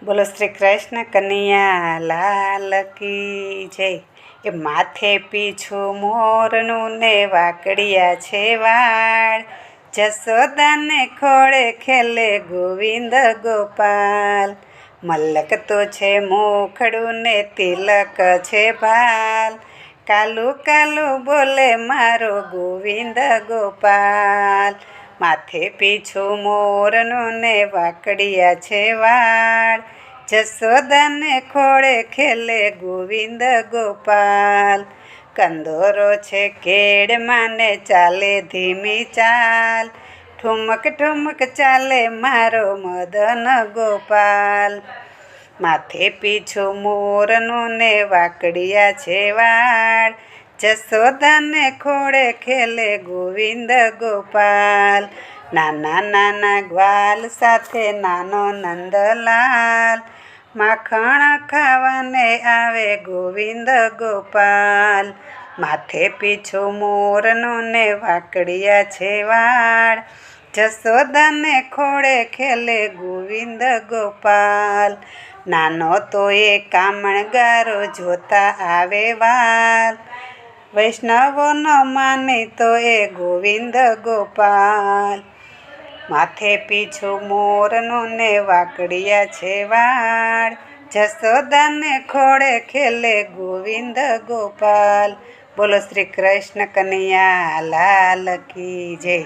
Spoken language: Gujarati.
બોલો શ્રી કૃષ્ણ કનૈયા લાલ કી જય। એ માથે પીછું મોરનું ને વાકડિયા છે વાળ, જશોદાને ખોળે ખેલે ગોવિંદ ગોપાલ। મલક તો છે મોખડું ને તિલક છે ભાલ, કાલું કાલું બોલે મારો ગોવિંદ ગોપાલ। માથે પીછું મોરનું ને વાકડિયા છે વાળ, જશોદાને ખોળે ખેલે ગોવિંદ ગોપાલ। કંદોરો છે કેળમાં ને ચાલે ધીમી ચાલ, ઠુમક ઠુમક ચાલે મારો મદન ગોપાલ। માથે પીછું મોરનું ને વાકડિયા છે વાળ, જશોદાને ખોળે ખેલે ગોવિંદ ગોપાલ। નાના નાના ગ્વાલ સાથે નાનો નંદલાલ, માખણ ખાવાને આવે ગોવિંદ ગોપાલ। માથે પીછું મોરનું ને વાકડિયા છે વાળ, જશોદાને ખોળે ખેલે ગોવિંદ ગોપાલ। નાનો તો એ કામણગારો જોતા આવે વાલ, વૈષ્ણવો ન માની તો એ ગોવિંદ ગોપાલ। માથે પીછું મોરનું ને વાકડિયા છે વાળ, જશોદાને ખોળે ખેલે ગોવિંદ ગોપાલ। બોલો શ્રી કૃષ્ણ કનૈયા લાલ કી જય।